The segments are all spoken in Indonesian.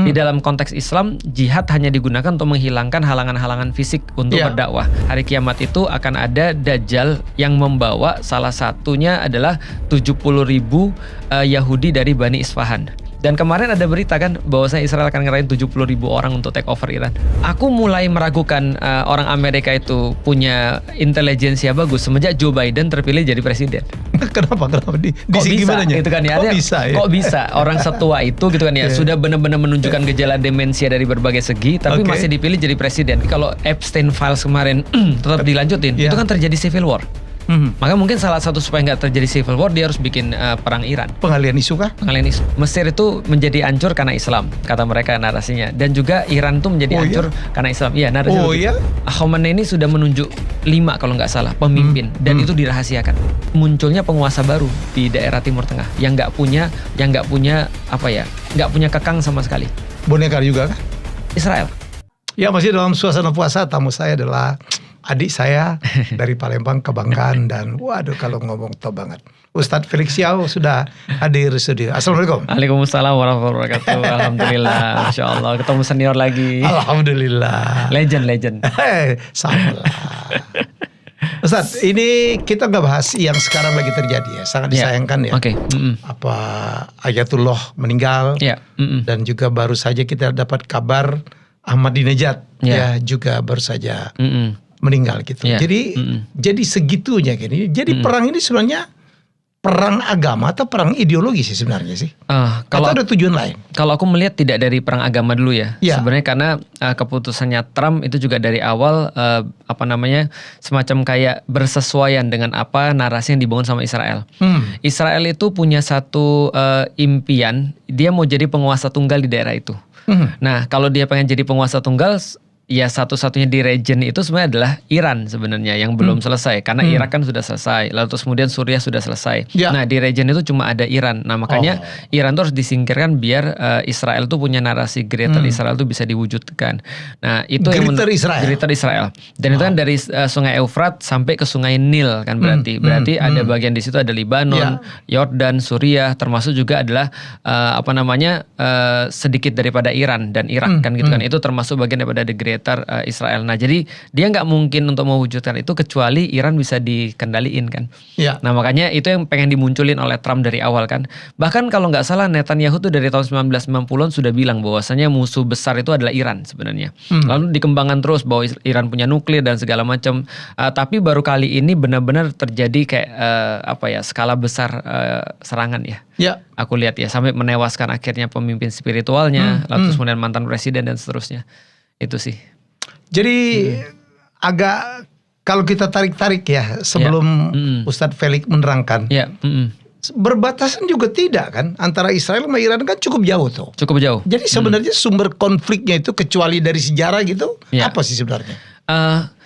Di dalam konteks Islam, jihad hanya digunakan untuk menghilangkan halangan-halangan fisik untuk berdakwah. Hari kiamat itu akan ada Dajjal yang membawa, salah satunya adalah 70.000 Yahudi dari Bani Isfahan. Dan kemarin ada berita kan bahwasanya Israel akan ngerahin 70.000 orang untuk take over Iran. Aku mulai meragukan orang Amerika itu punya intelijensia bagus semenjak Joe Biden terpilih jadi presiden. Kenapa? Di segi bisa mananya? gitu kan ya? Kok bisa orang setua itu gitu kan ya sudah benar-benar menunjukkan gejala demensia dari berbagai segi, tapi masih dipilih jadi presiden. Kalau Epstein Files kemarin tetap dilanjutin, itu kan terjadi civil war. Maka mungkin salah satu supaya nggak terjadi civil war, dia harus bikin perang Iran. Pengalian isu kah? Pengalian isu. Mesir itu menjadi hancur karena Islam, kata mereka narasinya. Dan juga Iran itu menjadi hancur karena Islam. Iya, narasinya. Khamenei ini sudah menunjuk 5 kalau nggak salah pemimpin, dan itu dirahasiakan. Munculnya penguasa baru di daerah Timur Tengah yang nggak punya kekang sama sekali. Boneka juga kah? Israel. Ya, masih dalam suasana puasa. Tamu saya adalah adik saya dari Palembang, kebanggaan, dan waduh kalau ngomong top banget. Ustadz Felix Xiao sudah hadir di studio. Assalamualaikum. Waalaikumsalam warahmatullahi wabarakatuh. Alhamdulillah, Masya Allah ketemu senior lagi. Alhamdulillah. Legend. Sama lah. Ustadz, ini kita nggak bahas yang sekarang lagi terjadi ya, sangat disayangkan ya. Apa Ayatullah meninggal, dan juga baru saja kita dapat kabar Ahmadinejad ya juga baru saja meninggal gitu. Jadi segitunya gini. Jadi perang ini sebenarnya perang agama atau perang ideologi sih sebenarnya sih? Atau ada tujuan lain? Kalau aku melihat tidak dari perang agama dulu ya. Sebenarnya karena keputusannya Trump itu juga dari awal semacam kayak bersesuaian dengan apa narasi yang dibangun sama Israel. Israel itu punya satu impian, dia mau jadi penguasa tunggal di daerah itu. Nah, kalau dia pengen jadi penguasa tunggal, ya satu-satunya di region itu sebenarnya adalah Iran sebenarnya yang belum selesai. Karena Irak kan sudah selesai, lalu terus kemudian Suriah sudah selesai. Nah, di region itu cuma ada Iran. Nah, makanya Iran itu harus disingkirkan biar Israel tuh punya narasi Greater Israel tuh bisa diwujudkan. Nah, itu Greater Israel. Dan itu kan dari sungai Eufrat sampai ke sungai Nil kan berarti. Berarti ada bagian di situ ada Libanon, Yordan, Suriah, termasuk juga adalah sedikit daripada Iran dan Irak kan gitu kan. Itu termasuk bagian daripada the Greater Israel. Nah, jadi dia nggak mungkin untuk mewujudkan itu kecuali Iran bisa dikendaliin kan. Nah, makanya itu yang pengen dimunculin oleh Trump dari awal kan. Bahkan kalau nggak salah Netanyahu tuh dari tahun 1990-an sudah bilang bahwasanya musuh besar itu adalah Iran sebenarnya. Lalu dikembangkan terus bahwa Iran punya nuklir dan segala macam. Tapi baru kali ini benar-benar terjadi kayak skala besar serangan ya. Aku lihat ya sampai menewaskan akhirnya pemimpin spiritualnya, lalu terus kemudian mantan presiden dan seterusnya. Itu sih. Jadi agak kalau kita tarik-tarik ya sebelum Ustadz Felix menerangkan. Berbatasan juga tidak kan antara Israel sama Iran kan cukup jauh tuh. Cukup jauh. Jadi sebenarnya sumber konfliknya itu kecuali dari sejarah gitu apa sih sebenarnya?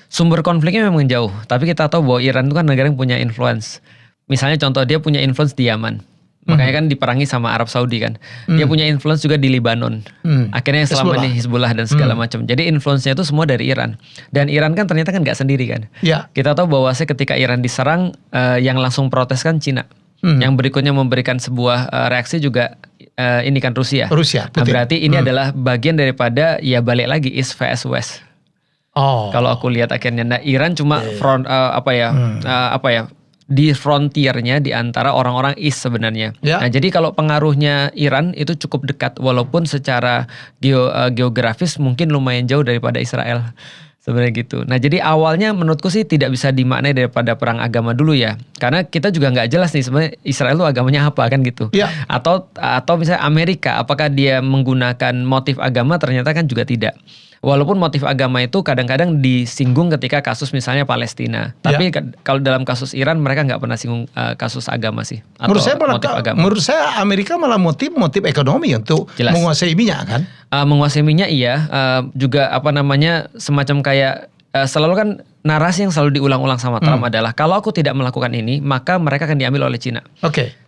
Sumber konfliknya memang jauh. Tapi kita tahu bahwa Iran itu kan negara yang punya influence. Misalnya contoh dia punya influence di Yaman. Makanya kan diperangi sama Arab Saudi kan. Dia punya influence juga di Libanon. Akhirnya selama ini Hizbullah dan segala macam. Jadi influence-nya itu semua dari Iran. Dan Iran kan ternyata kan nggak sendiri kan. Kita tahu bahwa ketika Iran diserang, yang langsung protes kan Cina. Yang berikutnya memberikan sebuah reaksi juga ini kan Rusia. Nah, berarti ini adalah bagian daripada ya balik lagi East vs West. Kalau aku lihat akhirnya, nah Iran cuma di frontiernya di antara orang-orang East sebenarnya. Nah, jadi kalau pengaruhnya Iran itu cukup dekat walaupun secara geografis mungkin lumayan jauh daripada Israel. Sebenarnya gitu. Nah, jadi awalnya menurutku sih tidak bisa dimaknai daripada perang agama dulu ya. Karena kita juga nggak jelas nih sebenarnya Israel itu agamanya apa kan gitu. Atau misalnya Amerika apakah dia menggunakan motif agama, ternyata kan juga tidak. Walaupun motif agama itu kadang-kadang disinggung ketika kasus misalnya Palestina. Tapi kalau dalam kasus Iran mereka nggak pernah singgung kasus agama sih. Atau menurut saya Amerika malah motif ekonomi untuk menguasai minyak kan. Menguasai minyak iya. Juga semacam kayak selalu kan narasi yang selalu diulang-ulang sama Trump adalah kalau aku tidak melakukan ini maka mereka akan diambil oleh Cina.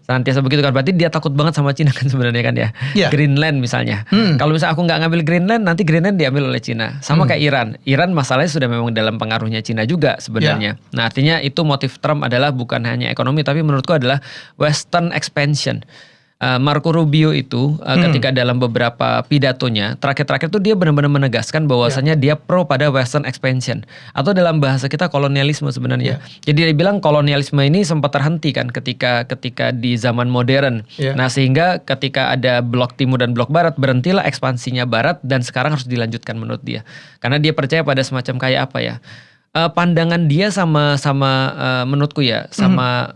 Senantiasa begitu kan, berarti dia takut banget sama Cina kan sebenarnya kan ya. Greenland misalnya. Kalau misalnya aku nggak ngambil Greenland, nanti Greenland diambil oleh Cina. Sama kayak Iran. Iran masalahnya sudah memang dalam pengaruhnya Cina juga sebenarnya. Nah, artinya itu motif Trump adalah bukan hanya ekonomi tapi menurutku adalah Western expansion. Marco Rubio itu ketika dalam beberapa pidatonya terakhir-terakhir tuh dia benar-benar menegaskan bahwasanya dia pro pada Western expansion atau dalam bahasa kita kolonialisme sebenarnya. Jadi dia bilang kolonialisme ini sempat terhenti kan ketika di zaman modern. Nah sehingga ketika ada blok timur dan blok barat berhentilah ekspansinya barat dan sekarang harus dilanjutkan menurut dia. Karena dia percaya pada semacam kayak apa ya? Pandangan dia sama menurutku ya sama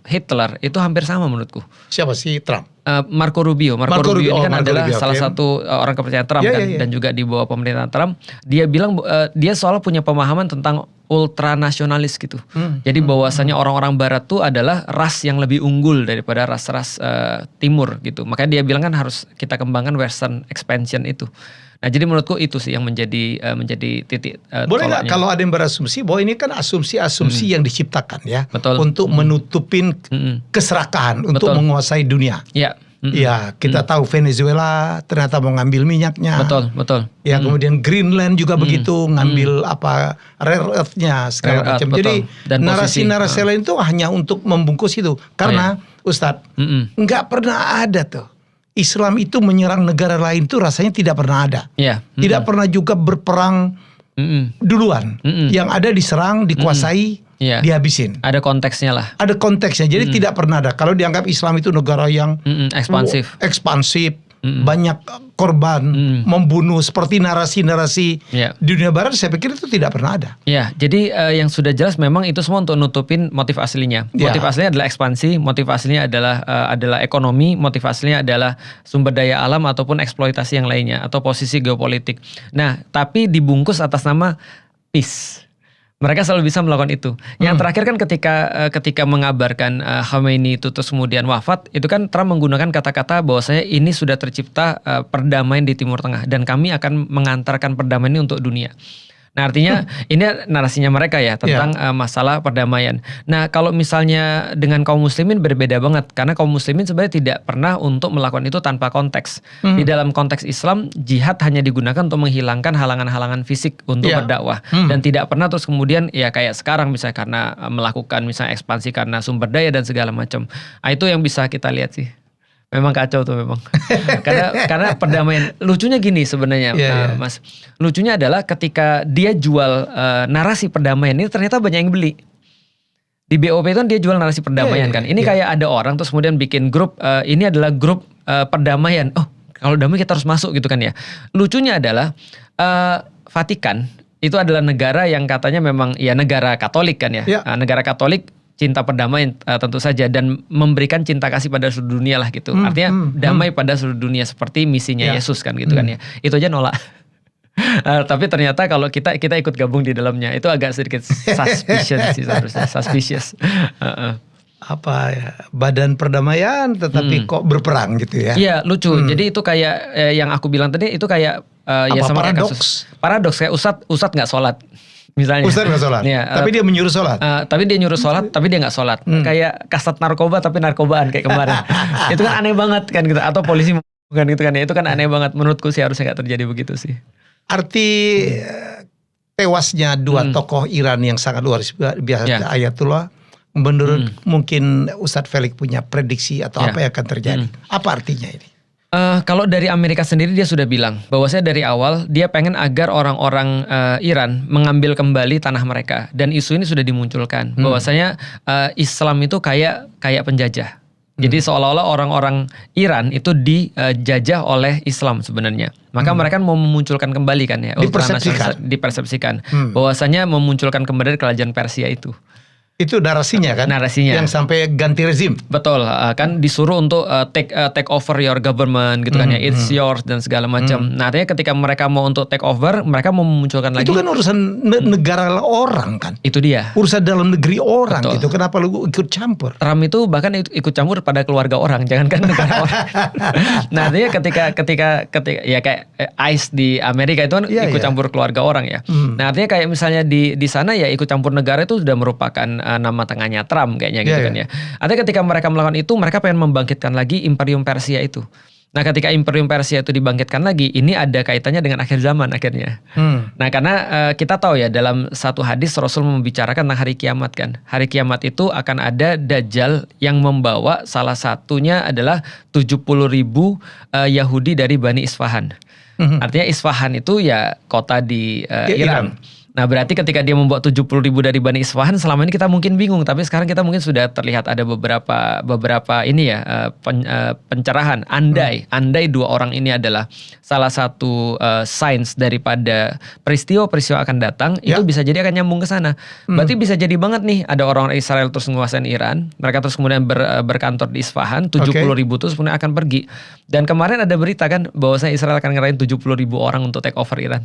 Hitler itu hampir sama menurutku. Siapa sih Trump? Marco Rubio. Marco Rubio ini kan adalah salah satu orang kepercayaan Trump dan juga di bawah pemerintahan Trump. Dia bilang dia soal punya pemahaman tentang ultranasionalis gitu. Jadi bahwasanya orang-orang Barat tuh adalah ras yang lebih unggul daripada ras-ras Timur gitu. Makanya dia bilang kan harus kita kembangkan Western expansion itu. Nah jadi menurutku itu sih yang menjadi titik boleh nggak kalau ada yang berasumsi bahwa ini kan asumsi yang diciptakan ya. Betul. Untuk menutupin keserakahan untuk menguasai dunia. Ya. Ya kita tahu Venezuela ternyata mau ngambil minyaknya. Betul. Ya kemudian Greenland juga begitu ngambil rare earth-nya segala macam. Jadi narasi-narasi lain itu hanya untuk membungkus itu. Karena Ustadz nggak pernah ada tuh Islam itu menyerang negara lain tuh rasanya tidak pernah ada. Tidak pernah juga berperang duluan. Yang ada diserang, dikuasai, dihabisin. Ada konteksnya lah. Ada konteksnya. Jadi tidak pernah ada. Kalau dianggap Islam itu negara yang ekspansif, banyak korban, membunuh seperti narasi-narasi di dunia barat, saya pikir itu tidak pernah ada. Ya, jadi yang sudah jelas memang itu semua untuk nutupin motif aslinya. Motif aslinya adalah ekspansi, motif aslinya adalah ekonomi, motif aslinya adalah sumber daya alam ataupun eksploitasi yang lainnya atau posisi geopolitik. Nah, tapi dibungkus atas nama peace. Mereka selalu bisa melakukan itu. Yang terakhir kan ketika mengabarkan Khomeini itu terus kemudian wafat, itu kan Trump menggunakan kata-kata bahwasanya ini sudah tercipta perdamaian di Timur Tengah dan kami akan mengantarkan perdamaian ini untuk dunia. Nah artinya ini narasinya mereka ya tentang masalah perdamaian. Nah kalau misalnya dengan kaum muslimin berbeda banget. Karena kaum muslimin sebenarnya tidak pernah untuk melakukan itu tanpa konteks. Di dalam konteks Islam, jihad hanya digunakan untuk menghilangkan halangan-halangan fisik untuk berdakwah. Dan tidak pernah terus kemudian ya kayak sekarang misalnya karena melakukan misalnya ekspansi karena sumber daya dan segala macam. Nah, itu yang bisa kita lihat sih. Memang kacau tuh memang. karena perdamaian. Lucunya gini sebenarnya Mas. Lucunya adalah ketika dia jual narasi perdamaian ini ternyata banyak yang beli. Di BOP itu kan dia jual narasi perdamaian kan. Ini kayak ada orang terus kemudian bikin grup. Ini adalah grup perdamaian. Oh kalau damai kita harus masuk gitu kan ya. Lucunya adalah Vatikan itu adalah negara yang katanya memang ya negara Katolik kan ya. Negara Katolik cinta perdamaian tentu saja dan memberikan cinta kasih pada seluruh dunia lah gitu. Artinya damai pada seluruh dunia seperti misinya Yesus kan gitu kan ya. Itu aja nolak. Tapi ternyata kalau kita ikut gabung di dalamnya itu agak sedikit suspicious sih seharusnya. Suspicious. Apa ya, badan perdamaian tetapi kok berperang gitu ya. Iya lucu. Jadi itu kayak yang aku bilang tadi itu kayak ya sama kasus paradoks kayak Ustadz gak sholat. Misalnya. Ustadz gak sholat, tapi dia menyuruh sholat. Tapi dia nyuruh sholat, tapi dia gak sholat. Kayak kasat narkoba tapi narkobaan kayak kemarin. Itu kan aneh banget kan gitu. Atau polisi bukan gitu kan ya. Itu kan aneh banget. Menurutku sih harusnya gak terjadi begitu sih. Arti tewasnya dua tokoh Iran yang sangat luar biasa Ayatullah. Menurut mungkin Ustadz Felix punya prediksi atau apa yang akan terjadi. Apa artinya ini? Kalau dari Amerika sendiri dia sudah bilang bahwasanya dari awal dia pengen agar orang-orang Iran mengambil kembali tanah mereka dan isu ini sudah dimunculkan bahwasanya Islam itu kayak penjajah. Jadi seolah-olah orang-orang Iran itu dijajah oleh Islam sebenarnya. Maka mereka mau memunculkan kembali kan ya. Dipersepsikan. Bahwasanya memunculkan kembali kerajaan Persia itu. Itu narasinya kan? Narasinya. Yang sampai ganti rezim. Betul, kan disuruh untuk take over your government gitu kan ya. It's yours dan segala macam. Nah artinya ketika mereka mau untuk take over, mereka mau memunculkan lagi. Itu kan urusan negara orang kan? Itu dia. Urusan dalam negeri orang gitu. Kenapa lu ikut campur? Trump itu bahkan ikut campur pada keluarga orang, jangankan negara orang. Nah artinya ketika ya kayak ICE di Amerika itu kan ikut campur keluarga orang ya. Nah artinya kayak misalnya di sana ya ikut campur negara itu sudah merupakan nama tengahnya Trump kayaknya gitu kan ya. Artinya ketika mereka melakukan itu mereka pengen membangkitkan lagi Imperium Persia itu. Nah ketika Imperium Persia itu dibangkitkan lagi, ini ada kaitannya dengan akhir zaman akhirnya. Nah karena kita tahu ya dalam satu hadis Rasul membicarakan tentang hari kiamat kan. Hari kiamat itu akan ada Dajjal yang membawa salah satunya adalah 70.000 Yahudi dari Bani Isfahan. Artinya Isfahan itu ya kota di Iran. Nah berarti ketika dia membawa 70.000 dari Bani Isfahan, selama ini kita mungkin bingung, tapi sekarang kita mungkin sudah terlihat ada beberapa ini ya pencerahan. Andai dua orang ini adalah salah satu signs daripada peristiwa-peristiwa akan datang, itu bisa jadi akan nyambung ke sana. Berarti bisa jadi banget nih ada orang Israel terus menguasai Iran, mereka terus kemudian berkantor di Isfahan, 70.000 terus kemudian akan pergi. Dan kemarin ada berita kan bahwasanya Israel akan ngerahin 70.000 orang untuk take over Iran.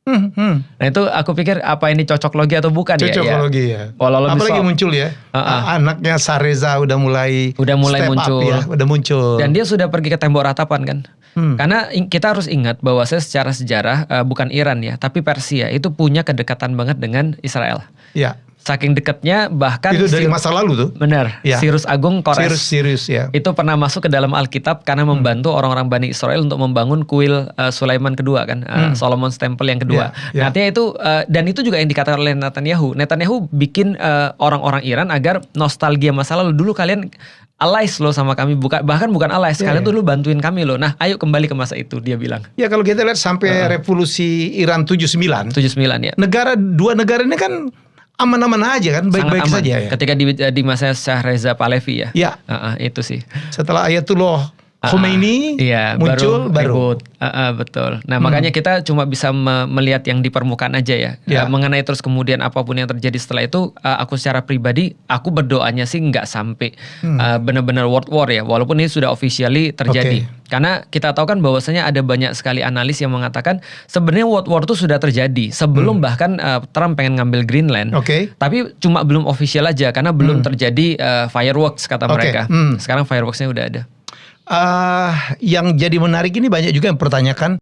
Nah itu aku pikir apa ini cocok logi atau bukan ya? Cocok logi ya. Apalagi muncul ya. Anaknya Sareza udah mulai muncul. Udah muncul. Dan dia sudah pergi ke tembok ratapan kan. Karena kita harus ingat bahwa secara sejarah bukan Iran ya, tapi Persia itu punya kedekatan banget dengan Israel. Ya. Saking dekatnya bahkan itu dari masa lalu tuh. Benar. Ya. Cyrus Agung Kores. Cyrus ya. Itu pernah masuk ke dalam Alkitab karena membantu orang-orang Bani Israel untuk membangun kuil Sulaiman kedua kan, Solomon's Temple yang kedua. Nah, artinya itu dan itu juga yang dikatakan oleh Netanyahu. Netanyahu bikin orang-orang Iran agar nostalgia masa lalu. Dulu kalian allies loh sama kami, bahkan bukan allies, kalian tuh dulu bantuin kami loh. Nah, ayo kembali ke masa itu, dia bilang. Ya kalau kita lihat sampai revolusi Iran 79 ya. Dua negara ini kan aman-aman aja kan, baik-baik saja ya. Ketika di masa Shah Reza Pahlavi ya. Ya. Itu sih. Setelah Ayatullah Khomeini muncul baru. Betul. Nah makanya kita cuma bisa melihat yang di permukaan aja ya. Mengenai terus kemudian apapun yang terjadi setelah itu, aku secara pribadi, aku berdoanya sih nggak sampai benar-benar world war ya. Walaupun ini sudah officially terjadi. Karena kita tahu kan bahwasanya ada banyak sekali analis yang mengatakan sebenarnya world war itu sudah terjadi sebelum bahkan Trump pengen ngambil Greenland. Tapi cuma belum official aja karena belum terjadi fireworks kata mereka. Sekarang fireworksnya udah ada. Yang jadi menarik ini banyak juga yang pertanyakan